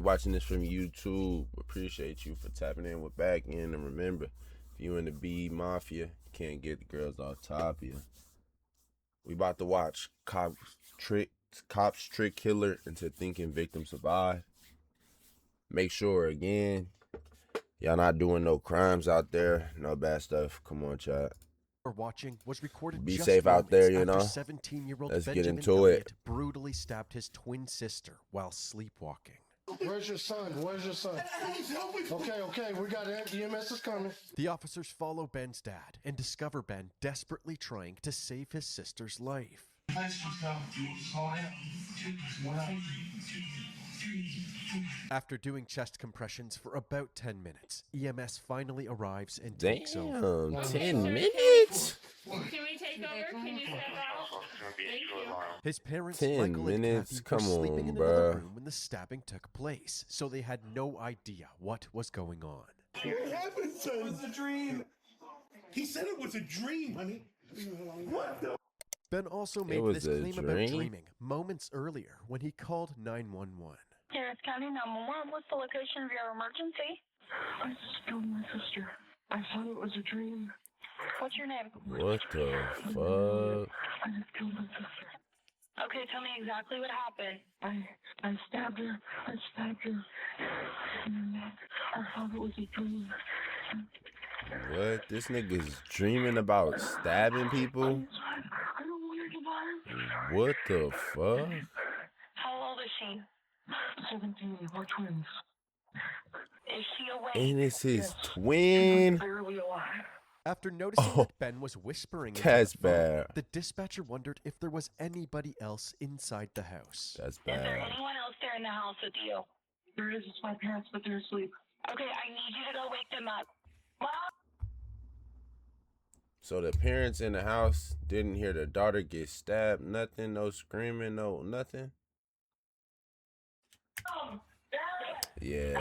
watching this from YouTube, appreciate you for tapping in with Back End. And remember, if you in the B Mafia, you can't get the girls off top of you. We about to watch cops trick killer into thinking victim survive. Make sure, again, y'all not doing no crimes out there, no bad stuff. Come on, chat. Watching was recorded. Be just safe out there, you after know. 17-year-old Let's get Benjamin into Elliott it. brutally stabbed his twin sister while sleepwalking. Where's your son? Where's your son? Okay, we got EMS is coming. The officers follow Ben's dad and discover Ben desperately trying to save his sister's life. After doing chest compressions for about 10 minutes, EMS finally arrives and takes over. Damn, 10 minutes? Can we take over? Can you step out? Thank you. His parents, 10 Michael and minutes? Kathy, Come were sleeping on, in another bruh. room when the stabbing took place, so they had no idea what was going on. What happened, son? It was a dream. He said it was a dream, honey. What the? Ben also made this claim about dreaming moments earlier when he called 911. Harris County 911, what's the location of your emergency? I just killed my sister. I thought it was a dream. What's your name? What the fuck? I just killed my sister. Okay, tell me exactly what happened. I stabbed her. I stabbed her in the neck. I thought it was a dream. What? This nigga's dreaming about stabbing people? I don't want her to die. What the fuck? How old is she? 17. We're twins. Is she awake? And it's his twin? Barely alive. After noticing that Ben was whispering into That's the phone, bad. the dispatcher wondered if there was anybody else inside the house. That's Is there bad. anyone else there in the house with you? There is my parents, but they're asleep. Okay, I need you to go wake them up. Mom? So the parents in the house didn't hear the daughter get stabbed, nothing, no screaming, no nothing? Yeah.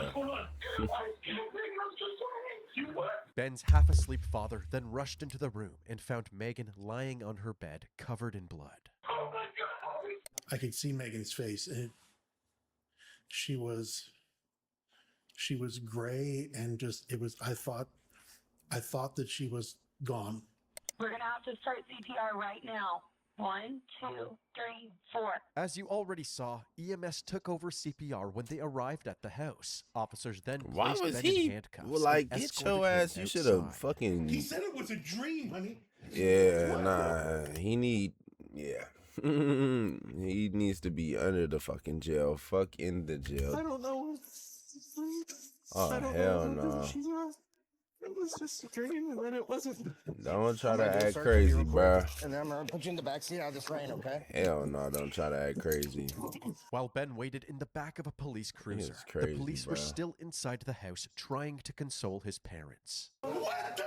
Ben's half-asleep father then rushed into the room and found Megan lying on her bed, covered in blood. I could see Megan's face, and she was gray, and just I thought that she was gone. We're going to have to start CPR right now. 1, 2, 3, 4. As you already saw, EMS took over CPR when they arrived at the house. Officers then Why placed was Ben he? in handcuffs. Well, like, and get escorted your him ass. You should have outside. fucking. He said it was a dream, honey. Yeah, nah. He need. Yeah. He needs to be under the fucking jail. Fuck in the I jail. don't know. Oh, I don't hell know. no. It was just a dream, and then it wasn't. Don't try to act crazy, bruh. And then I'm gonna put you in the backseat out of this rain, okay? Hell no, don't try to act crazy. While Ben waited in the back of a police cruiser, crazy, the police were bruh. still inside the house trying to console his parents. What the?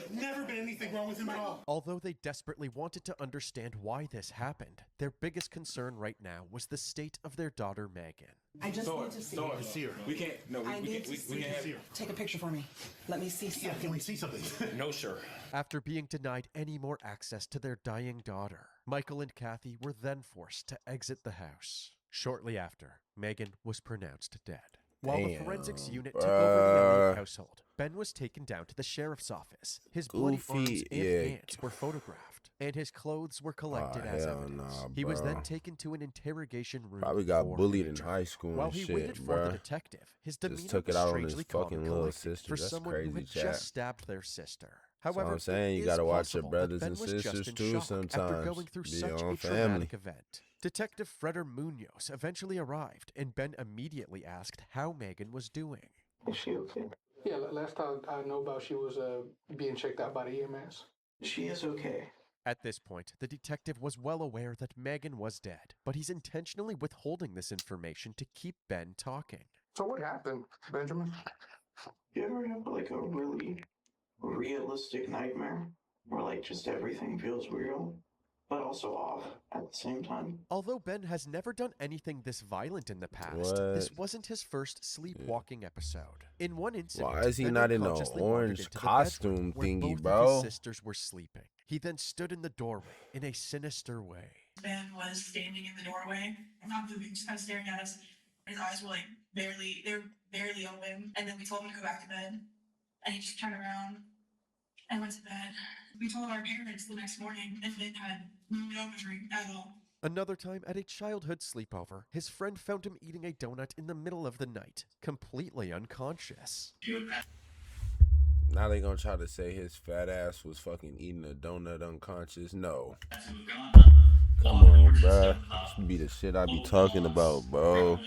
Never been anything wrong with him at all. Although they desperately wanted to understand why this happened, their biggest concern right now was the state of their daughter, Megan. I just need to see So, it. see her. We can't. No, I we need can't. to We see can't have. it. Take a picture for me. Let me see Yeah, something. can we see something? No, sir. After being denied any more access to their dying daughter, Michael and Kathy were then forced to exit the house. Shortly after, Megan was pronounced dead. While the Damn, forensics unit took over the Elliott bruh. household, Ben was taken down to the sheriff's office. His bloody Goofy, arms and yeah. hands were photographed, and his clothes were collected Oh, as hell evidence. nah, He was then bro. taken to an interrogation room. Probably got for bullied in torture. high school While and he shit, waited for the bruh. detective, his demeanor took it was out on his strangely calm fucking and little collected sister. for That's someone who crazy, had chat. just stabbed their sister. That's what However, I'm saying. it You is gotta watch your possible that brothers Ben and was just sisters in too shock After sometimes. going through Be such your a own traumatic family. event, Detective Freder Munoz eventually arrived, and Ben immediately asked how Megan was doing. Is she okay? Yeah, last time I know about, she was being checked out by the EMS. She is okay. At this point, the detective was well aware that Megan was dead, but he's intentionally withholding this information to keep Ben talking. So what happened, Benjamin? You ever have like a really realistic nightmare where like just everything feels real, but also off at the same time? Although Ben has never done anything this violent in the past, What? this wasn't his first sleepwalking episode. In one incident, Why is he Ben not in the unconsciously wandered orange into the costume bedroom where thingy, both of bro? his sisters were sleeping. He then stood in the doorway in a sinister way. Ben was standing in the doorway, not moving, just kind of staring at us. His eyes were like They're barely open. And then we told him to go back to bed. And he just turned around and went to bed. We told our parents the next morning, and they had no memory at all. Another time, at a childhood sleepover, his friend found him eating a donut in the middle of the night, completely unconscious. Now they gonna try to say his fat ass was fucking eating a donut unconscious. No. Come on, bruh. This be the shit I be talking about, bro.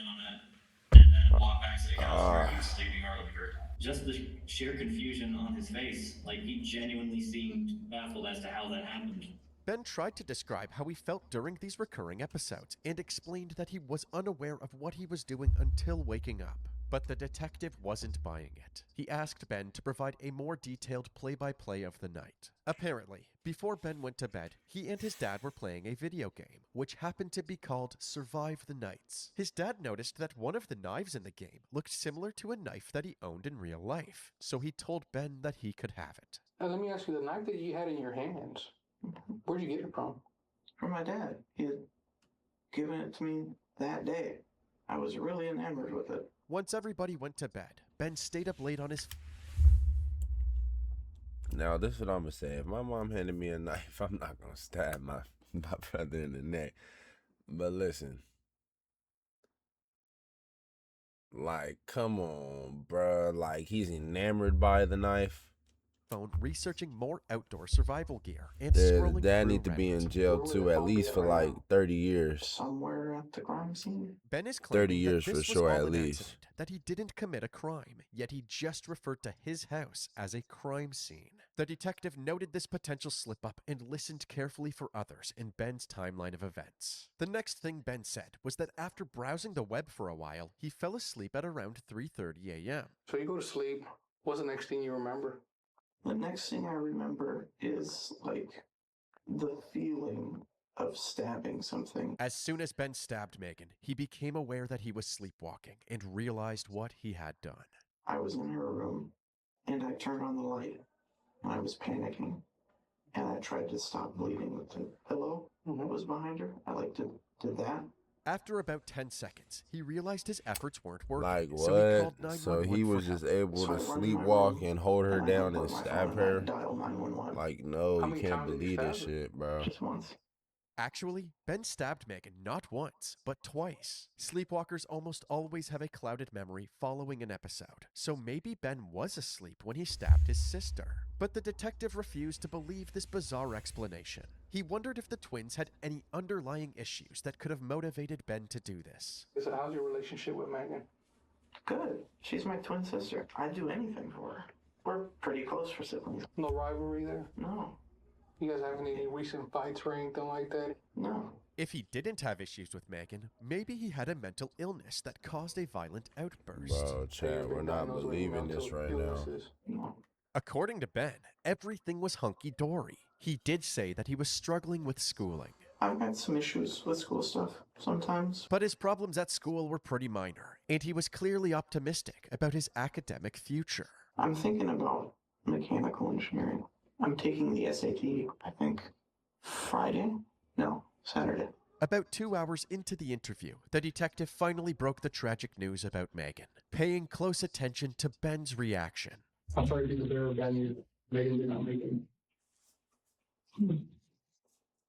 Just the sheer confusion on his face, like he genuinely seemed baffled as to how that happened. Ben tried to describe how he felt during these recurring episodes and explained that he was unaware of what he was doing until waking up. But the detective wasn't buying it. He asked Ben to provide a more detailed play-by-play of the night. Apparently, before Ben went to bed, he and his dad were playing a video game, which happened to be called Survive the Nights. His dad noticed that one of the knives in the game looked similar to a knife that he owned in real life, so he told Ben that he could have it. Now let me ask you, the knife that you had in your hands, where'd you get it from? From my dad. He had given it to me that day. I was really enamored with it. Once everybody went to bed, Ben stayed up late on his... Now, this is what I'm gonna say. If my mom handed me a knife, I'm not gonna stab my brother in the neck. But listen. Like, come on, bruh. Like, he's enamored by the knife. phone researching more outdoor survival gear and scrolling Dad through need to be Reddit. in jail too, at least for like 30 years. Somewhere at the crime scene. Ben is claiming 30 years that for this was sure, all at an least. accident, that he didn't commit a crime, yet he just referred to his house as a crime scene. The detective noted this potential slip-up and listened carefully for others in Ben's timeline of events. The next thing Ben said was that after browsing the web for a while, he fell asleep at around 3:30 a.m. So you go to sleep. What's the next thing you remember? The next thing I remember is like the feeling of stabbing something. As soon as Ben stabbed Megan, he became aware that he was sleepwalking and realized what he had done. I was in her room and I turned on the light and I was panicking and I tried to stop bleeding with the pillow that was behind her. I did that. After about 10 seconds, he realized his efforts weren't working. Like what? So he called 911 So he was for just help. able So I to run in my sleepwalk room, and hold her and I down put and my stab phone her? and dial 911. Like, no, How you many can't times did you believe this stab her? shit, bro. Just once. Actually, Ben stabbed Megan not once, but twice. Sleepwalkers almost always have a clouded memory following an episode, so maybe Ben was asleep when he stabbed his sister. But the detective refused to believe this bizarre explanation. He wondered if the twins had any underlying issues that could have motivated Ben to do this. So how's your relationship with Megan? Good. She's my twin sister. I'd do anything for her. We're pretty close for siblings. No rivalry there? No. You guys having any recent fights or anything like that? No. If he didn't have issues with Megan, maybe he had a mental illness that caused a violent outburst. Bro, Chad, we're not believing this right now. No. According to Ben, everything was hunky-dory. He did say that he was struggling with schooling. I've had some issues with school stuff sometimes. But his problems at school were pretty minor, and he was clearly optimistic about his academic future. I'm thinking about mechanical engineering. I'm taking the SAT, I think, Friday? No, Saturday. About 2 hours into the interview, the detective finally broke the tragic news about Megan, paying close attention to Ben's reaction. I'm sorry to bear bad news. Megan did not make it.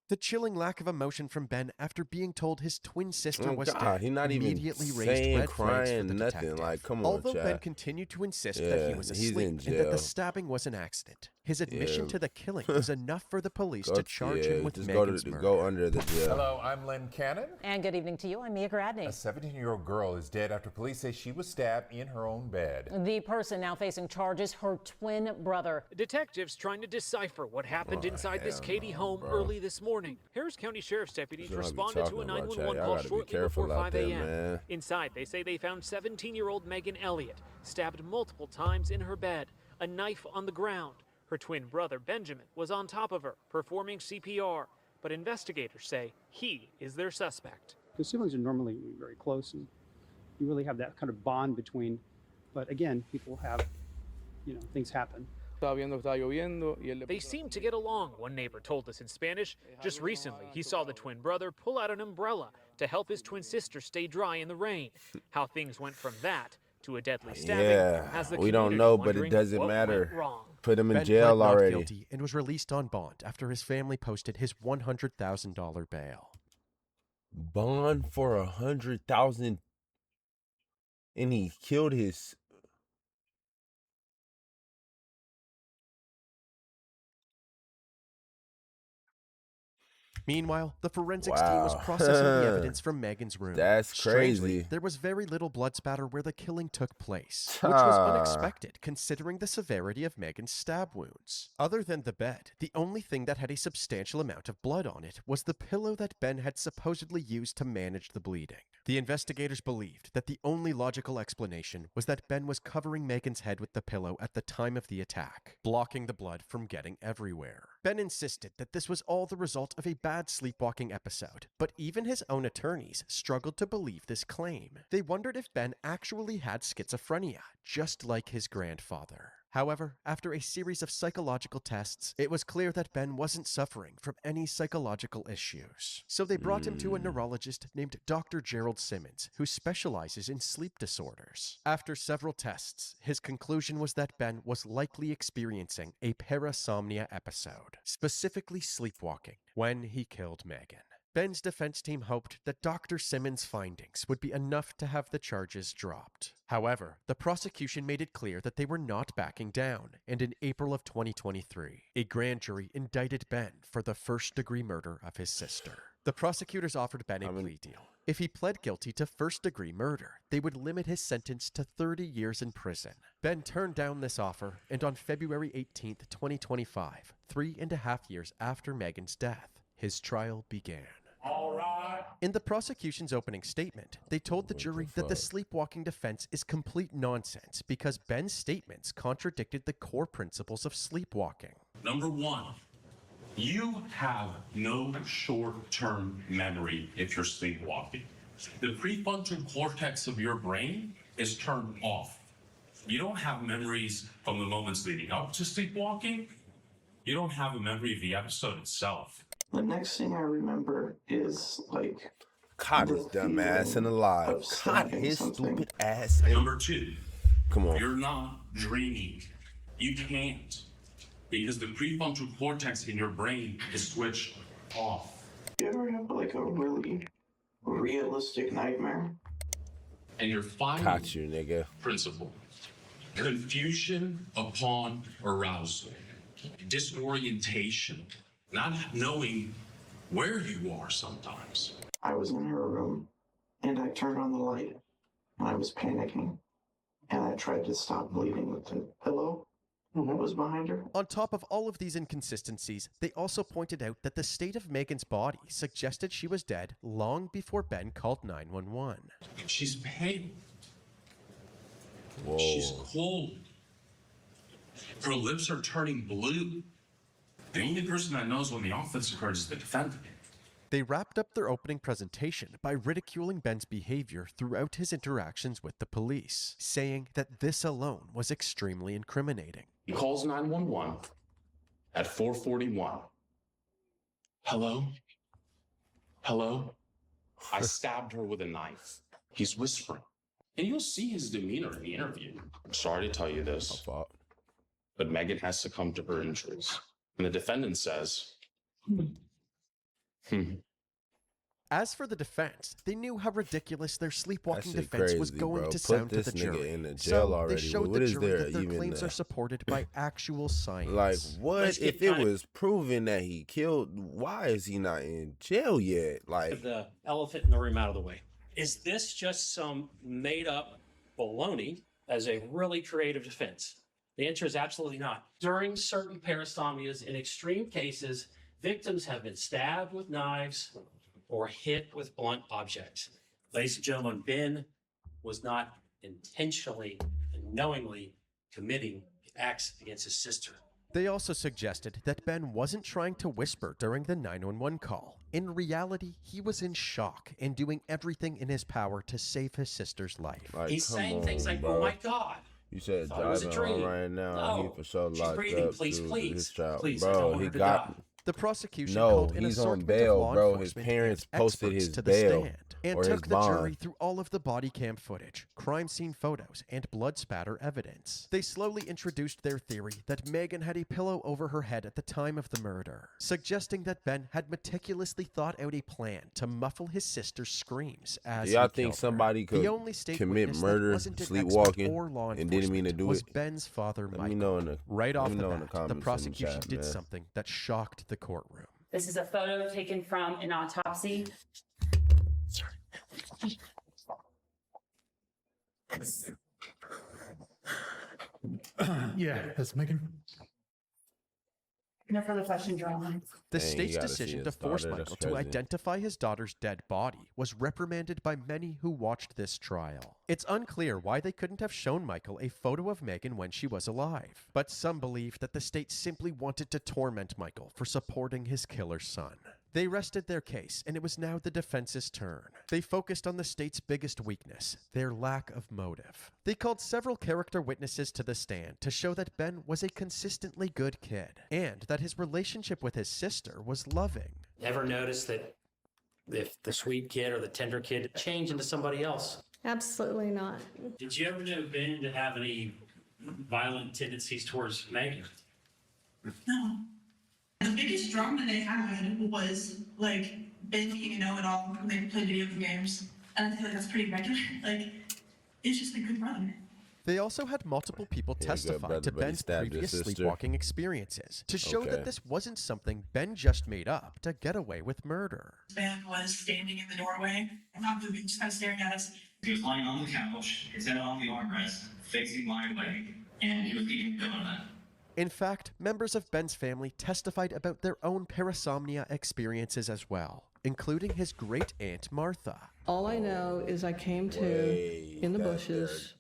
The chilling lack of emotion from Ben after being told his twin sister was God, dead he's not even immediately raised saying, red flags for the crying, nothing. detective. Like, come on, Although Ben Chad. continued to insist that he Yeah, was he's asleep in and that jail. the stabbing was an accident, his admission Yeah. to the killing was enough for the police Go to charge him with just Megan's murder. go under the jail. Hello, I'm Lynn Cannon. And good evening to you. I'm Mia Gradney. A 17-year-old girl is dead after police say she was stabbed in her own bed. The person now facing charges, her twin brother. Detectives trying to decipher what happened inside this Katy home bro. early this morning. Harris County Sheriff's deputies That's what I be responded to a talking about, 911 Chad. Y'all call gotta be shortly careful before out 5 there, a.m. man. Inside, they say they found 17-year-old Megan Elliott stabbed multiple times in her bed, a knife on the ground. Her twin brother, Benjamin, was on top of her, performing CPR, but investigators say he is their suspect. Because siblings are normally very close, and you really have that kind of bond between, but again, people have, things happen. They seem to get along, one neighbor told us in Spanish. Just recently, he saw the twin brother pull out an umbrella to help his twin sister stay dry in the rain. How things went from that to a deadly stabbing has the we don't community know, but it wondering doesn't what matter. went wrong. Put him in Ben jail pled not already. guilty and was released on bond after his family posted his $100,000 bail. Bond for 100,000, and he killed his. Meanwhile, the forensics team was processing the evidence from Megan's room. That's Strangely, crazy. there was very little blood spatter where the killing took place, which was unexpected considering the severity of Megan's stab wounds. Other than the bed, the only thing that had a substantial amount of blood on it was the pillow that Ben had supposedly used to manage the bleeding. The investigators believed that the only logical explanation was that Ben was covering Megan's head with the pillow at the time of the attack, blocking the blood from getting everywhere. Ben insisted that this was all the result of a bad sleepwalking episode, but even his own attorneys struggled to believe this claim. They wondered if Ben actually had schizophrenia, just like his grandfather. However, after a series of psychological tests, it was clear that Ben wasn't suffering from any psychological issues. So they brought him to a neurologist named Dr. Gerald Simmons, who specializes in sleep disorders. After several tests, his conclusion was that Ben was likely experiencing a parasomnia episode, specifically sleepwalking, when he killed Megan. Ben's defense team hoped that Dr. Simmons' findings would be enough to have the charges dropped. However, the prosecution made it clear that they were not backing down, and in April of 2023, a grand jury indicted Ben for the first-degree murder of his sister. The prosecutors offered Ben a plea deal. If he pled guilty to first-degree murder, they would limit his sentence to 30 years in prison. Ben turned down this offer, and on February 18, 2025, 3.5 years after Megan's death, his trial began. In the prosecution's opening statement, they told the jury that the sleepwalking defense is complete nonsense because Ben's statements contradicted the core principles of sleepwalking. Number one, you have no short-term memory if you're sleepwalking. The prefrontal cortex of your brain is turned off. You don't have memories from the moments leading up to sleepwalking. You don't have a memory of the episode itself. The next thing I remember is like caught his dumb ass in a lie. Caught his stupid ass. Number two, come on. You're not dreaming. You can't, because the prefrontal cortex in your brain is switched off. You ever have like a really realistic nightmare? And you're finding caught you, nigga. Principle: confusion upon arousal, disorientation. Not knowing where you are sometimes. I was in her room, and I turned on the light, and I was panicking, and I tried to stop bleeding with the pillow that was behind her. On top of all of these inconsistencies, they also pointed out that the state of Megan's body suggested she was dead long before Ben called 911. She's pale. Whoa. She's cold. Her lips are turning blue. The only person that knows when the offense occurred is the defendant. They wrapped up their opening presentation by ridiculing Ben's behavior throughout his interactions with the police, saying that this alone was extremely incriminating. He calls 911 at 4:41. Hello? Hello? I stabbed her with a knife. He's whispering. And you'll see his demeanor in the interview. I'm sorry to tell you this, but Megan has succumbed to her injuries. And the defendant says, As for the defense, they knew how ridiculous their sleepwalking That shit defense crazy, was going bro. to Put sound to this the nigga jury. in the jail So already. they showed What the is jury there that their even claims there? are supported by actual science. Like, what if it was proven that he killed? Why is he not in jail yet? Like, the elephant in the room out of the way. Is this just some made-up baloney as a really creative defense? The answer is absolutely not. During certain parasomnias, in extreme cases, victims have been stabbed with knives or hit with blunt objects. Ladies and gentlemen, Ben was not intentionally and knowingly committing acts against his sister. They also suggested that Ben wasn't trying to whisper during the 911 call. In reality, he was in shock and doing everything in his power to save his sister's life. Like, He's come saying on, things like, bro. "Oh my God." You said Thought it was a driving home dream. right now. No. He for sure She's locked breathing. up Please, through please. his child. Please, I don't Bro, want he her to got die. The prosecution No, called an he's on assortment bail, of law bro. His enforcement parents and posted experts his to the bail stand and or his took the jury bond. through all of the body cam footage, crime scene photos, and blood spatter evidence. They slowly introduced their theory that Megan had a pillow over her head at the time of the murder, suggesting that Ben had meticulously thought out a plan to muffle his sister's screams as Do y'all he think killed somebody her. could The only state commit witness murder, that wasn't an sleepwalking, expert or law and didn't mean to enforcement do was it? Ben's father, Let Michael. me know in the Right off the bat, comments the in prosecution chat, did man. something that shocked the courtroom. This is a photo taken from an autopsy. Yeah, that's Megan. No further questions, Your Honor. The Dang, you state's gotta see decision to his force daughter, Michael that's to crazy. identify his daughter's dead body was reprimanded by many who watched this trial. It's unclear why they couldn't have shown Michael a photo of Megan when she was alive, but some believe that the state simply wanted to torment Michael for supporting his killer's son. They rested their case, and it was now the defense's turn. They focused on the state's biggest weakness, their lack of motive. They called several character witnesses to the stand to show that Ben was a consistently good kid, and that his relationship with his sister was loving. Ever notice that if the sweet kid or the tender kid change into somebody else? Absolutely not. Did you ever know Ben to have any violent tendencies towards Megan? No. The biggest drama they had was like Ben being a know-it-all when they play video games. And I feel like that's pretty regular. Like, it's just a good brother. They also had multiple people Yeah, good testify brother, to but he Ben's stabbed his previous sister. sleepwalking experiences to show Okay. that this wasn't something Ben just made up to get away with murder. Ben was standing in the doorway, not moving, just kind of staring at us. He was lying on the couch, his head on the armrest, facing my way, and he was eating a donut. In fact, members of Ben's family testified about their own parasomnia experiences as well, including his great-aunt Martha. All I know is I came to in the bushes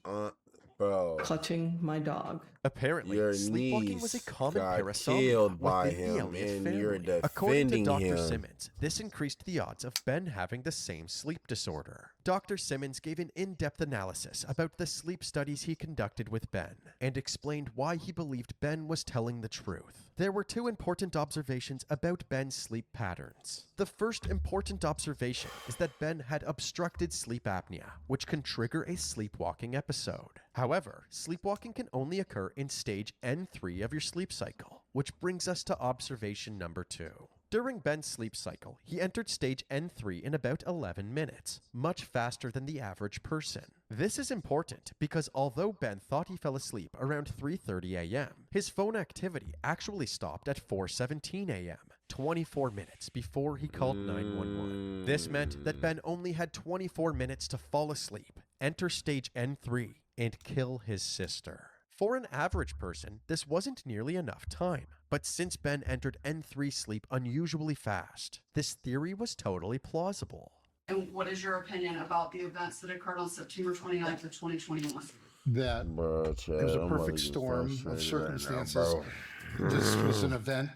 Bro. clutching my dog. Apparently, Your sleepwalking was a niece common got parasomnia killed by within the him, Elliott and family. you're According to defending Dr. him. Simmons, this increased the odds of Ben having the same sleep disorder. Dr. Simmons gave an in-depth analysis about the sleep studies he conducted with Ben and explained why he believed Ben was telling the truth. There were two important observations about Ben's sleep patterns. The first important observation is that Ben had obstructed sleep apnea, which can trigger a sleepwalking episode. However, sleepwalking can only occur in stage N3 of your sleep cycle, which brings us to observation number 2. During Ben's sleep cycle, he entered stage N3 in about 11 minutes, much faster than the average person. This is important because although Ben thought he fell asleep around 3:30 a.m., his phone activity actually stopped at 4:17 a.m., 24 minutes before he called 911. This meant that Ben only had 24 minutes to fall asleep, enter stage N3, and kill his sister. For an average person, this wasn't nearly enough time. But since Ben entered N3 sleep unusually fast, this theory was totally plausible. And what is your opinion about the events that occurred on September 29th of 2021? That it was a perfect storm of circumstances. This was an event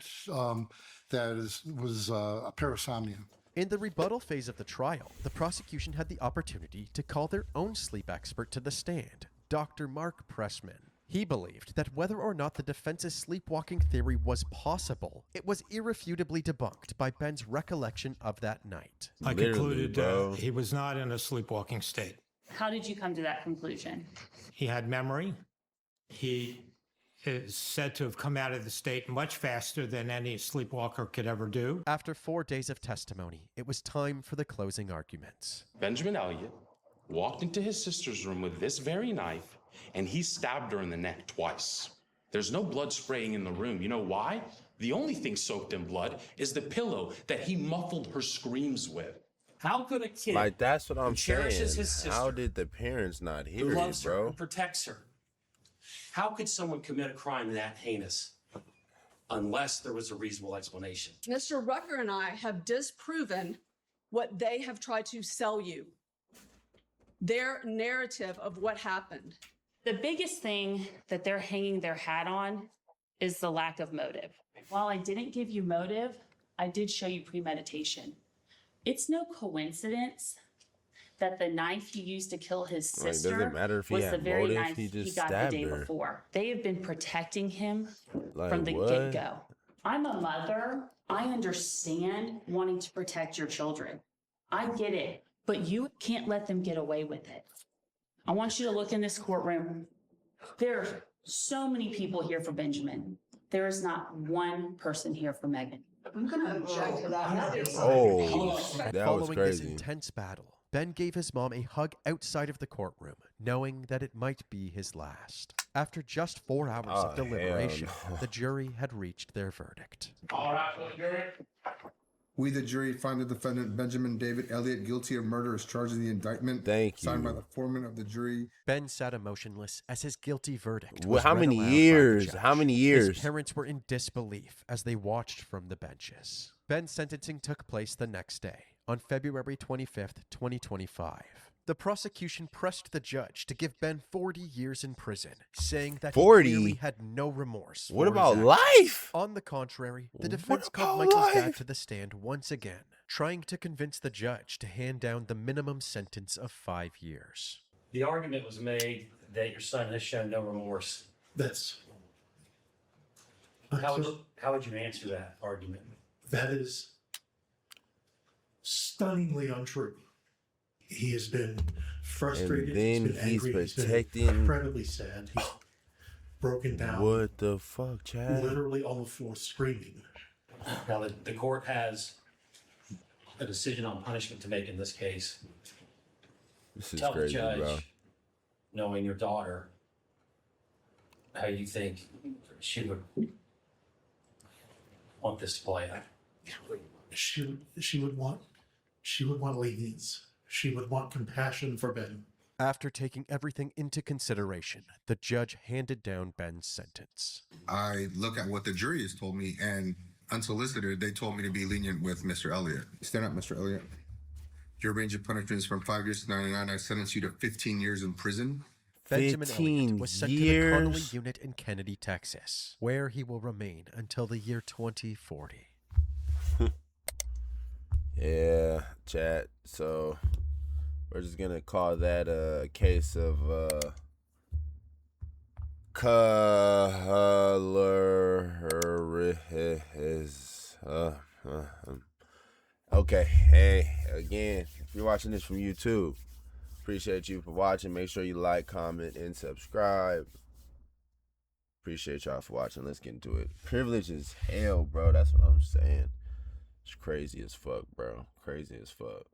that was a parasomnia. In the rebuttal phase of the trial, the prosecution had the opportunity to call their own sleep expert to the stand, Dr. Mark Pressman. He believed that whether or not the defense's sleepwalking theory was possible, it was irrefutably debunked by Ben's recollection of that night. I concluded he was not in a sleepwalking state. How did you come to that conclusion? He had memory. He is said to have come out of the state much faster than any sleepwalker could ever do. After 4 days of testimony, it was time for the closing arguments. Benjamin Elliott walked into his sister's room with this very knife, and he stabbed her in the neck twice. There's no blood spraying in the room. You know why? The only thing soaked in blood is the pillow that he muffled her screams with. How could a kid Like, that's what who I'm cherishes saying. his sister, How did the parents not who hear it, loves her, bro? who protects her, how could someone commit a crime that heinous unless there was a reasonable explanation? Mr. Rucker and I have disproven what they have tried to sell you. Their narrative of what happened. The biggest thing that they're hanging their hat on is the lack of motive. While I didn't give you motive, I did show you premeditation. It's no coincidence that the knife he used to kill his Like, sister does it matter if he was had the very motive? knife He he just got the stabbed day her. before. They have been protecting him Like, from the what? get-go. I'm a mother. I understand wanting to protect your children. I get it, but you can't let them get away with it. I want you to look in this courtroom. There are so many people here for Benjamin. There is not one person here for Megan. I'm going to object to that. Oh, that was Following this crazy. intense battle, Ben gave his mom a hug outside of the courtroom, knowing that it might be his last. After just 4 hours of deliberation, the jury had reached their verdict. All right, jury. We, the jury, find the defendant Benjamin David Elliott guilty of murder as charged in the indictment. Thank you. Signed by the foreman of the jury. Ben sat emotionless as his guilty verdict Well, was how read many aloud by the years? judge. How many years? His parents were in disbelief as they watched from the benches. Ben's sentencing took place the next day, on February 25th, 2025. The prosecution pressed the judge to give Ben 40 years in prison, saying that 40? he clearly had no remorse. What for his about actions. life? On the contrary, the What defense called about Michael's dad life? to the stand once again, trying to convince the judge to hand down the minimum sentence of 5 years. The argument was made that your son has shown no remorse. How would you answer that argument? That is stunningly untrue. He has been frustrated. And then he's been angry. he's He's protecting- been incredibly sad. He's broken down. What the fuck, Chad? Literally on the floor screaming. Now, the court has a decision on punishment to make in this case. This is Tell crazy, the judge, bro. knowing your daughter, how you think she would want this to play out. She would want lenience. She would want compassion for Ben. After taking everything into consideration, the judge handed down Ben's sentence. I look at what the jury has told me, and unsolicited, they told me to be lenient with Mr. Elliott. Stand up, Mr. Elliott. Your range of punishment is from 5 years to 99. I sentence you to 15 years in prison. Benjamin Elliott 15 was sent to the Connolly years? unit in Kennedy, Texas, where he will remain until the year 2040. Yeah, chat. So we're just gonna call that a case of okay. Hey, again, if you're watching this from YouTube, appreciate you for watching. Make sure you like, comment, and subscribe. Appreciate y'all for watching. Let's get into it. Privilege is hell, bro. That's what I'm saying. It's crazy as fuck, bro. Crazy as fuck.